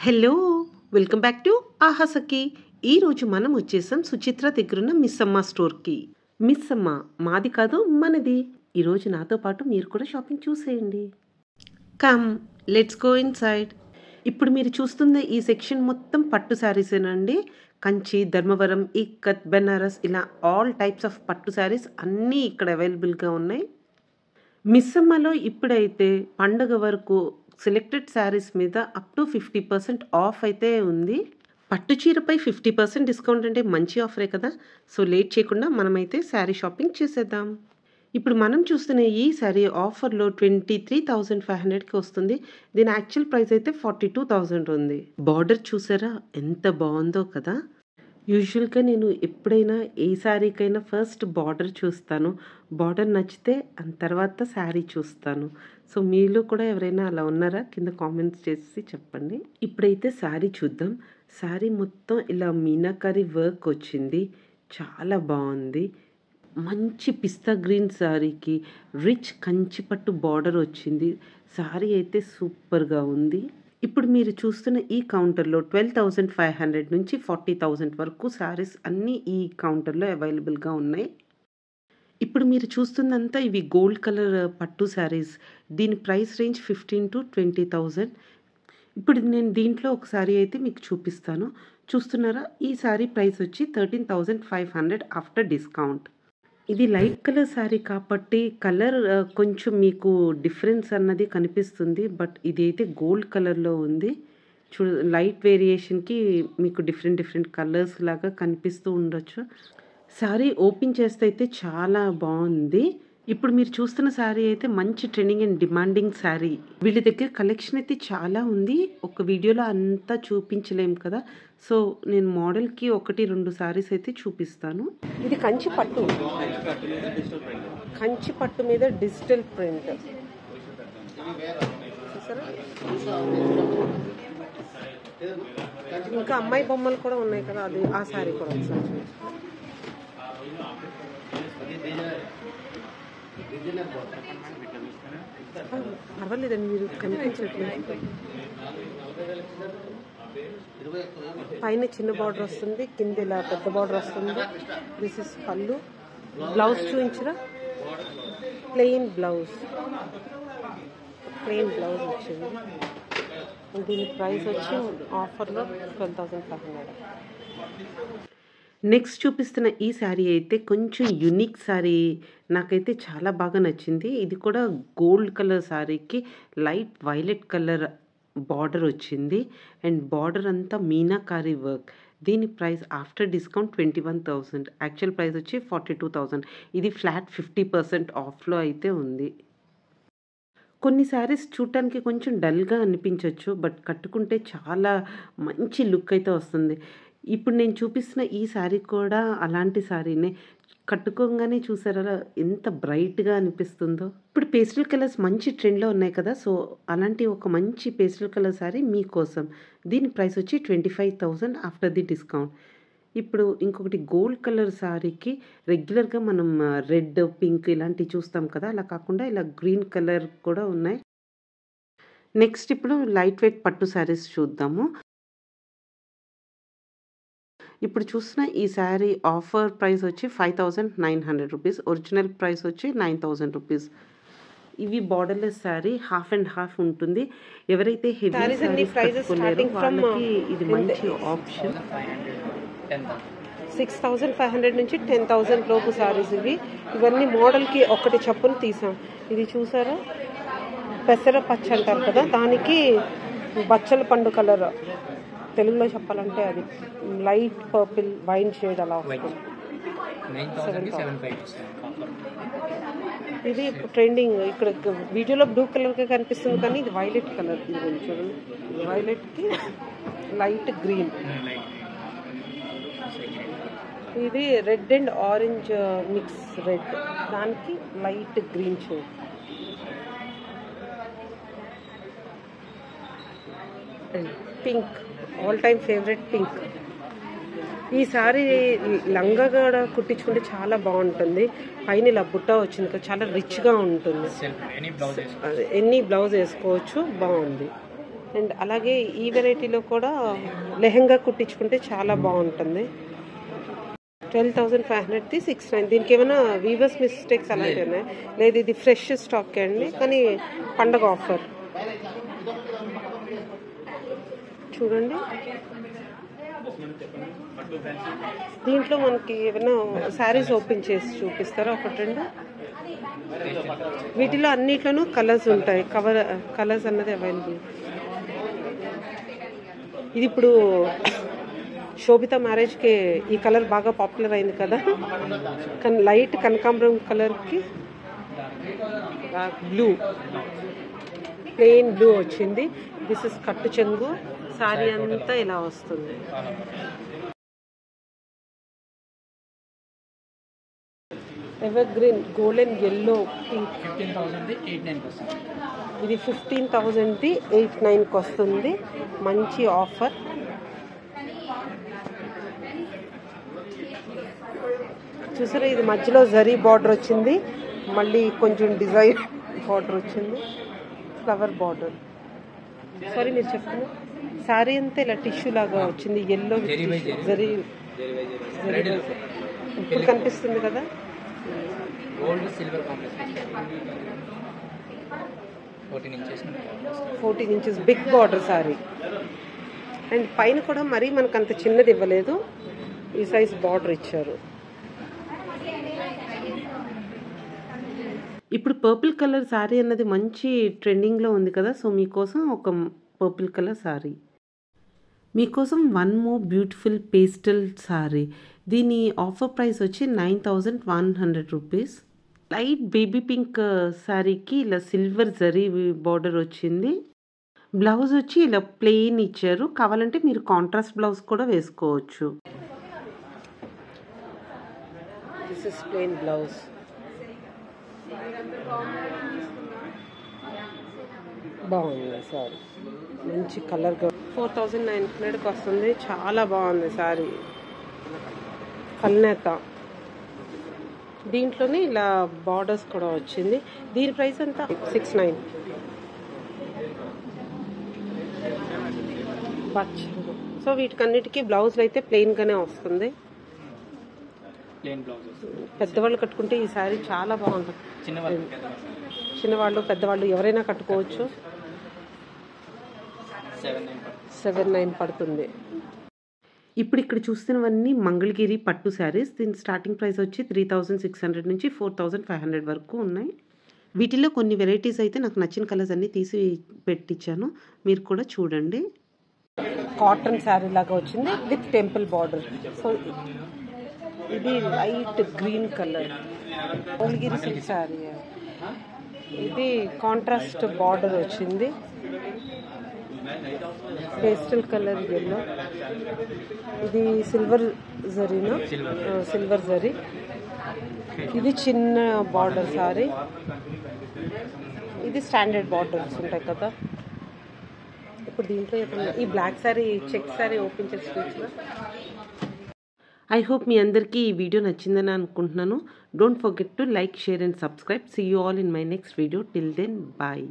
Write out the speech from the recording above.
Hello welcome back to ఆహాసకి. ఈరోజు మనం వచ్చేసాం సుచిత్ర దగ్గరున్న మిస్ అమ్మ స్టోర్కి. మిస్ అమ్మ మాది కాదు మనది. ఈరోజు నాతో పాటు మీరు కూడా షాపింగ్ చూసేయండి. Come let's go in side. ఇప్పుడు మీరు చూస్తున్న ఈ సెక్షన్ మొత్తం పట్టు శారీసేనండి. కంచి, ధర్మవరం, ఇక్కత్, బెనారస్ ఇలా ఆల్ టైప్స్ ఆఫ్ పట్టు శారీస్ అన్నీ ఇక్కడ అవైలబుల్గా ఉన్నాయి. మిస్ అమ్మలో ఇప్పుడైతే పండుగ వరకు సెలెక్టెడ్ శారీస్ మీద అప్ టు 50% ఆఫ్ అయితే ఉంది. పట్టు చీరపై 50% డిస్కౌంట్ అంటే మంచి ఆఫరే కదా. సో లేట్ చేయకుండా మనమైతే శారీ షాపింగ్ చేసేద్దాం. ఇప్పుడు మనం చూస్తున్న ఈ శారీ ఆఫర్లో 23,500కి వస్తుంది. దీని యాక్చువల్ ప్రైస్ అయితే 42,000 ఉంది. బార్డర్ చూసారా ఎంత బాగుందో కదా. యూజువల్గా నేను ఎప్పుడైనా ఏ శారీకైనా ఫస్ట్ బార్డర్ చూస్తాను. బార్డర్ నచ్చితే తర్వాత శారీ చూస్తాను. సో మీలో కూడా ఎవరైనా అలా ఉన్నారా? కింద కామెంట్స్ చేసి చెప్పండి. ఇప్పుడైతే శారీ చూద్దాం. శారీ మొత్తం ఇలా మీనాకారి వర్క్ వచ్చింది, చాలా బాగుంది. మంచి పిస్తా గ్రీన్ శారీకి రిచ్ కంచిపట్టు బార్డర్ వచ్చింది. శారీ అయితే సూపర్గా ఉంది. ఇప్పుడు మీరు చూస్తున్న ఈ కౌంటర్లో 12,500 నుంచి 40,000 వరకు శారీస్ అన్నీ ఈ కౌంటర్లో అవైలబుల్గా ఉన్నాయి. ఇప్పుడు మీరు చూస్తున్నంతా ఇవి గోల్డ్ కలర్ పట్టు శారీస్. దీని ప్రైస్ రేంజ్ 15,000 to 20,000. ఇప్పుడు నేను దీంట్లో ఒక శారీ అయితే మీకు చూపిస్తాను. చూస్తున్నారా? ఈ శారీ ప్రైస్ వచ్చి 13,500 ఆఫ్టర్ డిస్కౌంట్. ఇది లైట్ కలర్ శారీ కాబట్టి కలర్ కొంచెం మీకు డిఫరెన్స్ అన్నది కనిపిస్తుంది. బట్ ఇది అయితే గోల్డ్ కలర్లో ఉంది. లైట్ వేరియేషన్కి మీకు డిఫరెంట్ కలర్స్ లాగా కనిపిస్తూ ఉండొచ్చు. శారీ ఓపెన్ చేస్తే అయితే చాలా బాగుంది. ఇప్పుడు మీరు చూస్తున్న శారీ అయితే మంచి ట్రెండింగ్ అండ్ డిమాండింగ్ శారీ. వీళ్ళ దగ్గర కలెక్షన్ అయితే చాలా ఉంది. ఒక వీడియోలో అంతా చూపించలేం కదా. సో నేను మోడల్కి 1-2 శారీస్ అయితే చూపిస్తాను. ఇది కంచి పట్టు మీద డిజిటల్ ప్రింట్. ఇంకా అమ్మాయి బొమ్మలు కూడా ఉన్నాయి కదా, అది ఆ శారీ కూడా ఒకసారి పర్వాలేదండి, మీరు కనిపించట్లేదు. పైన చిన్న బార్డర్ వస్తుంది, కింద ఇలా పెద్ద బార్డర్ వస్తుంది. దిస్ ఇస్ పళ్ళు. బ్లౌజ్ చూపించరా? ప్లెయిన్ బ్లౌజ్ వచ్చింది. దీని ప్రైస్ వచ్చి ఆఫర్లో 12,500. నెక్స్ట్ చూపిస్తున్న ఈ శారీ అయితే కొంచెం యూనిక్ శారీ. నాకైతే చాలా బాగా నచ్చింది. ఇది కూడా గోల్డ్ కలర్ శారీకి లైట్ వైలెట్ కలర్ బార్డర్ వచ్చింది. అండ్ బార్డర్ అంతా మీనాకారి వర్క్. దీని price after discount 21,000. Actual price వచ్చి 42,000. ఇది ఫ్లాట్ 50% ఆఫ్లో అయితే ఉంది. కొన్ని శారీస్ చూడటానికి కొంచెం డల్గా అనిపించవచ్చు, బట్ కట్టుకుంటే చాలా మంచి లుక్ అయితే వస్తుంది. ఇప్పుడు నేను చూపిస్తున్న ఈ శారీ కూడా అలాంటి శారీనే. కట్టుకోగానే చూసారా ఎంత బ్రైట్గా అనిపిస్తుందో. ఇప్పుడు పేస్టల్ కలర్స్ మంచి ట్రెండ్లో ఉన్నాయి కదా. సో అలాంటి ఒక మంచి పేస్టల్ కలర్ శారీ మీకోసం. దీని ప్రైస్ వచ్చి 25,000 ఆఫ్టర్ ది డిస్కౌంట్. ఇప్పుడు ఇంకొకటి గోల్డ్ కలర్ శారీకి రెగ్యులర్గా మనం రెడ్, పింక్ ఇలాంటివి చూస్తాం కదా, అలా కాకుండా ఇలా గ్రీన్ కలర్ కూడా ఉన్నాయి. నెక్స్ట్ ఇప్పుడు లైట్ వెయిట్ పట్టు శారీస్ చూద్దాము. ఇప్పుడు చూసిన ఈ శారీ ఆఫర్ ప్రైస్ వచ్చి 5,900 రూపీస్. ఒరిజినల్ ప్రైస్ వచ్చి 9,000 రూపీస్. ఇవి borderless sari, half and half ఉంటుంది. ఎవరైతే హెవీ శారీస్ కట్టుకోలేరో వాళ్ళకి ఇది మంచి ఆప్షన్. 6,500 నుంచి 10,000 లోపు శారీస్ ఇవి. ఇవన్నీ మోడల్కి ఒకటి చప్పును తీసాం. ఇది చూసారా, పెసర పచ్చ అంటారు కదా, దానికి బచ్చల పండు కలర్. తెలుగులో చెప్పాలంటే అది లైట్ పర్పుల్ వైన్ షేడ్ అలా వస్తుంది. ఇది ట్రెండింగ్. ఇక్కడ వీడియోలో బ్లూ కలర్గా కనిపిస్తుంది కానీ ఇది వైలెట్ కలర్. ఇది చూడండి, వైలెట్కి లైట్ గ్రీన్. ఇది red and orange mix red, దానికి light green shade. Pink, all time favourite pink. ఈ సారీ లంగా కూడా కుట్టించుకుంటే చాలా బాగుంటుంది. పైన ఇలా బుట్ట వచ్చింది కదా, చాలా రిచ్గా ఉంటుంది. ఎన్ని బ్లౌజ్ వేసుకోవచ్చు, బాగుంది. అండ్ అలాగే ఈ వెరైటీలో కూడా లెహంగా కుట్టించుకుంటే చాలా బాగుంటుంది. 12,500ది 6,900. దీనికి ఏమైనా వీవర్స్ మిస్టేక్స్ అలాంటివి ఉన్నాయి? లేదు, ఇది ఫ్రెష్ స్టాక్ అండి, కానీ పండగ ఆఫర్. చూడండి, దీంట్లో మనకి ఏమైనా శారీస్ ఓపెన్ చేసి చూపిస్తారా? ఒకటి రెండు. వీటిలో అన్నిట్లోనూ కలర్స్ ఉంటాయి. కలర్స్ అన్నది అవైలబుల్. ఇది ఇప్పుడు శోభిత మ్యారేజ్కి ఈ కలర్ బాగా పాపులర్ అయింది కదా, కానీ లైట్ కనకాంబరం కలర్కి బ్లూ, ప్లెయిన్ బ్లూ వచ్చింది. దిస్ ఇస్ కట్టు చెంగు. సారీ అంతా ఇలా వస్తుంది. Ever green golden yellow pink. 15,000 ఇది 15,000ది 8,900కి వస్తుంది. మంచి ఆఫర్. చూసారా, ఇది మధ్యలో జరీ బార్డర్ వచ్చింది, మళ్ళీ కొంచెం డిజైన్ బార్డర్ వచ్చింది, ఫ్లవర్ బార్డర్. సారీ, మీరు చెప్పండి. శారీ అంతా ఇలా టిష్యూ లాగా వచ్చింది, ఎల్లో జరీ. ఇప్పుడు కనిపిస్తుంది కదా, gold silver combination. 14 inches big border sari. And పైన కూడా మరీ మనకు అంత చిన్నది ఇవ్వలేదు, ఈ సైజ్ బార్డర్ ఇచ్చారు. ఇప్పుడు పర్పుల్ కలర్ శారీ అన్నది మంచి ట్రెండింగ్లో ఉంది కదా, సో మీకోసం ఒక పర్పుల్ కలర్ శారీ. మీకోసం one more beautiful pastel sari. దీని ఆఫర్ ప్రైస్ వచ్చి 9,100 రూపీస్. లైట్ బేబీ పింక్ శారీకి ఇలా సిల్వర్ జరీ బార్డర్ వచ్చింది. బ్లౌజ్ వచ్చి ఇలా ప్లెయిన్ ఇచ్చారు. కావాలంటే మీరు కాంట్రాస్ట్ బ్లౌజ్ కూడా వేసుకోవచ్చు. This is plain blouse. బాగుంది సారీ, మంచి కలర్గా. 4,900కి వస్తుంది. చాలా బాగుంది సారీ, కల్నేత. దీంట్లోనే ఇలా బార్డర్స్ కూడా వచ్చింది. దీని ప్రైస్ ఎంత? 6,900. సో వీటికన్నిటికీ బ్లౌజ్లు అయితే ప్లెయిన్గానే వస్తుంది. పెద్దవాళ్ళు కట్టుకుంటే ఈ శారీ చాలా బాగుంటుంది. చిన్నవాళ్ళు పెద్దవాళ్ళు ఎవరైనా కట్టుకోవచ్చు. 7,900 పడుతుంది. ఇప్పుడు ఇక్కడ చూస్తున్నవన్నీ మంగళగిరి పట్టు శారీస్. దీని స్టార్టింగ్ ప్రైస్ వచ్చి 3,600 నుంచి 4,500 వరకు ఉన్నాయి. వీటిలో కొన్ని వెరైటీస్ అయితే నాకు నచ్చిన కలర్స్ అన్నీ తీసి పెట్టించాను, మీరు కూడా చూడండి. కాటన్ శారీ లాగా వచ్చింది విత్ టెంపుల్ బార్డర్. సో ఇది light green colour Mangalagiri silk sari. ఇది కాంట్రాస్ట్ బార్డర్ వచ్చింది, పేస్టల్ కలర్ ఎల్లో. ఇది సిల్వర్ జరీనా? సిల్వర్ జరీ. ఇది చిన్న బార్డర్ సారీ. ఇది స్టాండర్డ్ బార్డర్స్ ఉంటాయి కదా. ఇప్పుడు దీంట్లో ఈ black sari, check sari open చేసి చూసినా. ఐ హోప్ మీ అందరికీ ఈ వీడియో నచ్చిందని అనుకుంటున్నాను. Don't forget to like, share and subscribe. See you all in my next video. Till then, bye.